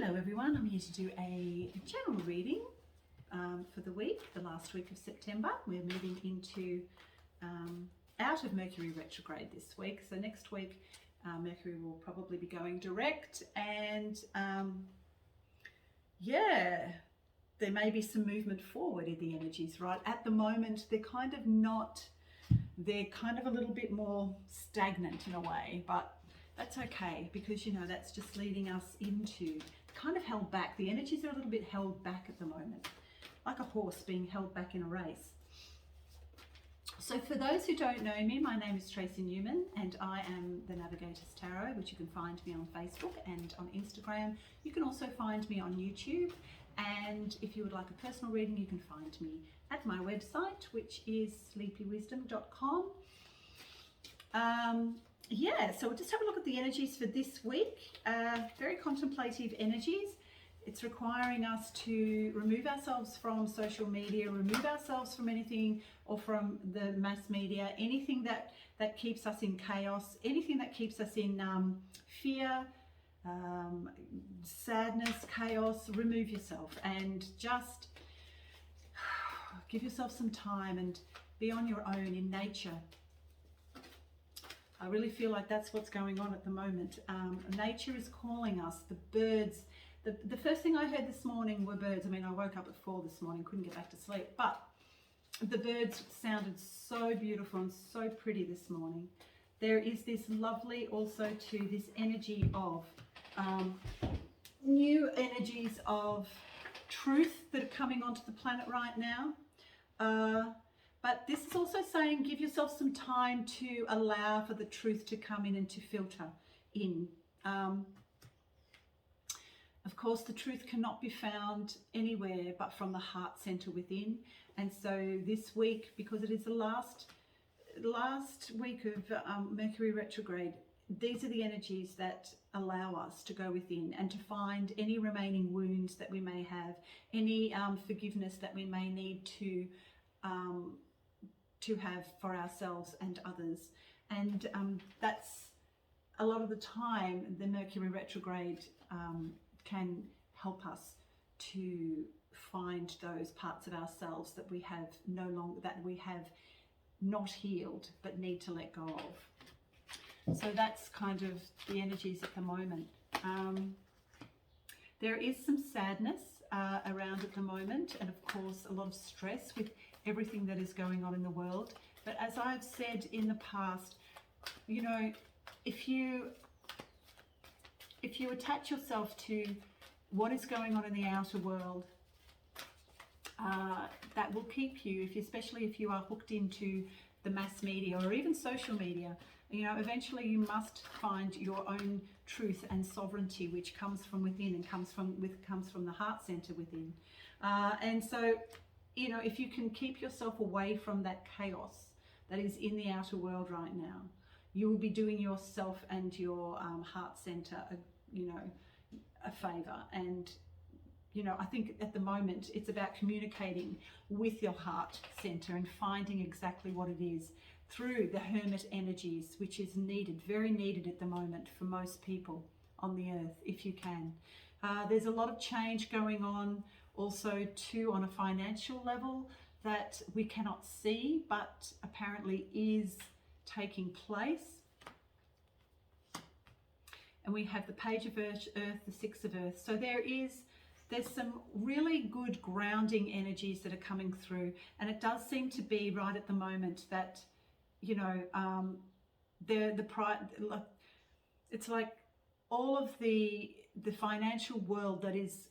Hello everyone, I'm here to do a general reading for the week, the last week of September. We're moving into out of Mercury retrograde this week. So next week Mercury will probably be going direct and yeah, there may be some movement forward in the energies, right? At the moment they're kind of a little bit more stagnant in a way, but that's okay because, you know, that's just leading us into kind of held back. The energies are a little bit held back at the moment, like a horse being held back in a race. So for those who don't know me, my name is Tracy Newman and I am the Navigators Tarot, which you can find me on Facebook and on Instagram. You can also find me on YouTube, and if you would like a personal reading, you can find me at my website, which is sleepywisdom.com. Yeah, so we'll just have a look at the energies for this week. Very contemplative energies. It's requiring us to remove ourselves from social media, remove ourselves from anything or from the mass media, anything that keeps us in chaos, anything that keeps us in fear, sadness, chaos. Remove yourself and just give yourself some time and be on your own in nature. I really feel like that's what's going on at the moment. Nature is calling us. The birds, the first thing I heard this morning were birds. I mean, I woke up at 4 this morning, couldn't get back to sleep, but the birds sounded so beautiful and so pretty this morning. There is this lovely also to this energy of new energies of truth that are coming onto the planet right now. But this is also saying give yourself some time to allow for the truth to come in and to filter in. Of course, the truth cannot be found anywhere but from the heart center within. And so this week, because it is the last week of Mercury retrograde, these are the energies that allow us to go within and to find any remaining wounds that we may have, any forgiveness that we may need to have for ourselves and others. And that's a lot of the time the Mercury retrograde can help us to find those parts of ourselves that we have not healed but need to let go of. So that's kind of the energies at the moment. There is some sadness around at the moment, and of course a lot of stress with everything that is going on in the world. But as I've said in the past, you know, if you attach yourself to what is going on in the outer world, that will keep you, especially if you are hooked into the mass media or even social media. You know, eventually you must find your own truth and sovereignty, which comes from within and comes from the heart center within. And so, you know, if you can keep yourself away from that chaos that is in the outer world right now, you will be doing yourself and your heart center, a favor. And, you know, I think at the moment it's about communicating with your heart center and finding exactly what it is through the hermit energies, which is needed, very needed at the moment for most people on the earth, if you can. There's a lot of change going on also too on a financial level that we cannot see, but apparently is taking place. And we have the Page of Earth, the Six of Earth. So there's some really good grounding energies that are coming through, and it does seem to be right at the moment that, you know, it's like all of the financial world that is,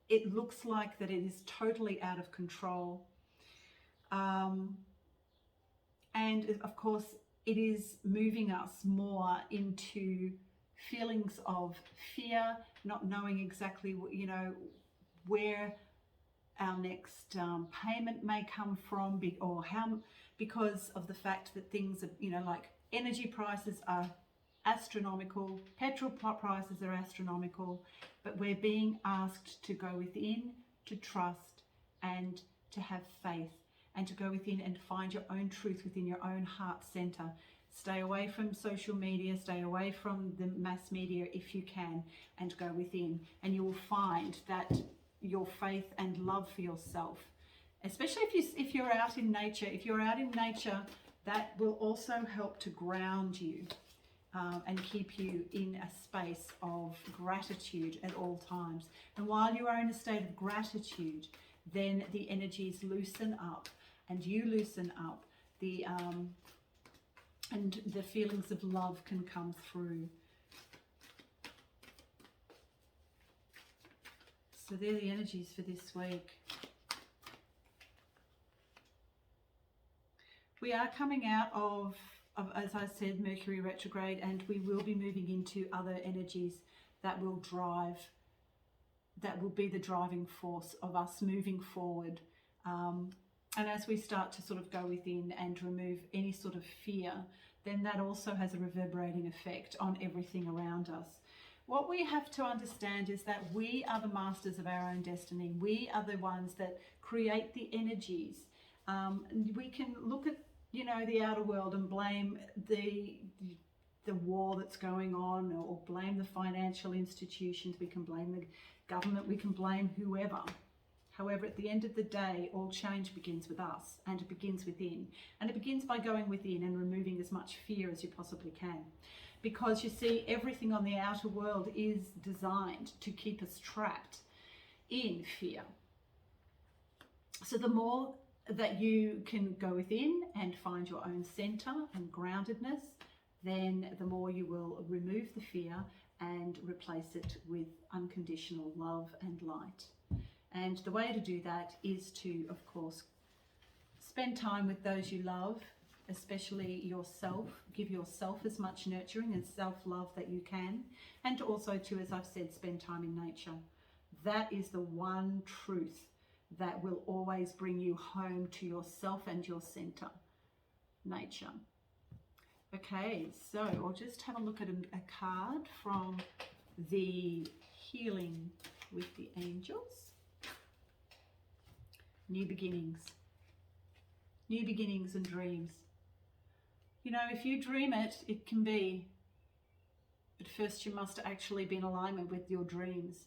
it looks like that it is totally out of control. And of course it is moving us more into feelings of fear, not knowing exactly, you know, where our next payment may come from, or how, because of the fact that things are, you know, like energy prices are astronomical, petrol prices are astronomical, but we're being asked to go within, to trust and to have faith, and to go within and find your own truth within your own heart center. Stay away from social media, stay away from the mass media if you can, and go within. And you will find that your faith and love for yourself, especially if you're out in nature, that will also help to ground you and keep you in a space of gratitude at all times. And while you are in a state of gratitude, then the energies loosen up, and you loosen up, and the feelings of love can come through. So they're the energies for this week. We are coming out of, as I said, Mercury retrograde, and we will be moving into other energies that will be the driving force of us moving forward. And as we start to sort of go within and remove any sort of fear, then that also has a reverberating effect on everything around us. What we have to understand is that we are the masters of our own destiny. We are the ones that create the energies. We can look at, the outer world and blame the war that's going on, or blame the financial institutions. We can blame the government. We can blame whoever. However, at the end of the day, all change begins with us, and it begins within. And it begins by going within and removing as much fear as you possibly can. Because you see, everything on the outer world is designed to keep us trapped in fear. So the more that you can go within and find your own center and groundedness, then the more you will remove the fear and replace it with unconditional love and light. And the way to do that is to, of course, spend time with those you love, especially yourself. Give yourself as much nurturing and self-love that you can. And also to, as I've said, spend time in nature. That is the one truth that will always bring you home to yourself and your center, nature. Okay, so I'll just have a look at a card from the Healing with the Angels. New beginnings. New beginnings and dreams. If you dream it, it can be. But first you must actually be in alignment with your dreams.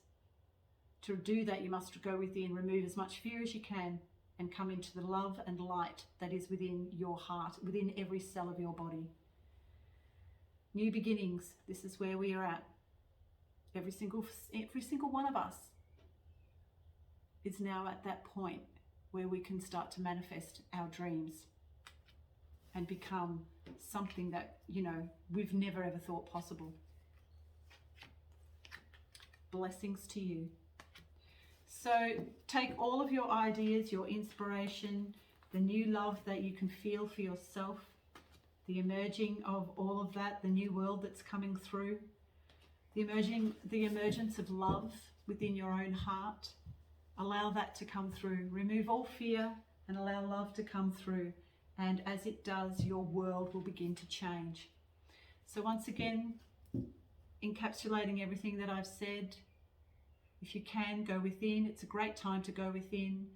To do that, you must go within, remove as much fear as you can, and come into the love and light that is within your heart, within every cell of your body. New beginnings. This is where we are at. Every single one of us is now at that point where we can start to manifest our dreams and become something that, we've never ever thought possible. Blessings to you. So take all of your ideas, your inspiration, the new love that you can feel for yourself, the emerging of all of that, the new world that's coming through, the emergence of love within your own heart. Allow that to come through. Remove all fear and allow love to come through. And as it does, your world will begin to change. So once again, encapsulating everything that I've said, if you can, go within. It's a great time to go within.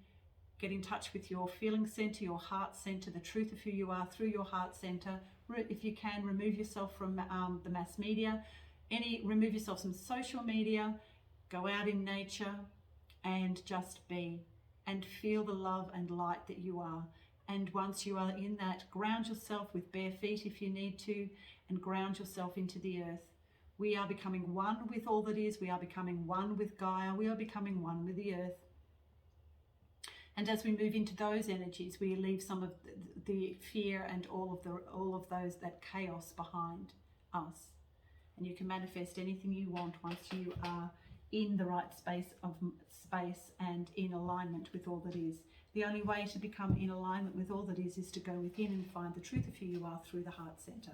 Get in touch with your feeling center, your heart center, the truth of who you are through your heart center. If you can, remove yourself from the mass media. Remove yourself from social media. Go out in nature and just be. And feel the love and light that you are. And once you are in that, ground yourself with bare feet if you need to, and ground yourself into the earth. We are becoming one with all that is. We are becoming one with Gaia. We are becoming one with the earth. And as we move into those energies, we leave some of the fear and all of that chaos behind us. And you can manifest anything you want once you are in the right space and in alignment with all that is. The only way to become in alignment with all that is to go within and find the truth of who you are through the heart center.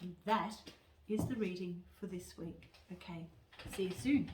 And that is the reading for this week. Okay, see you soon.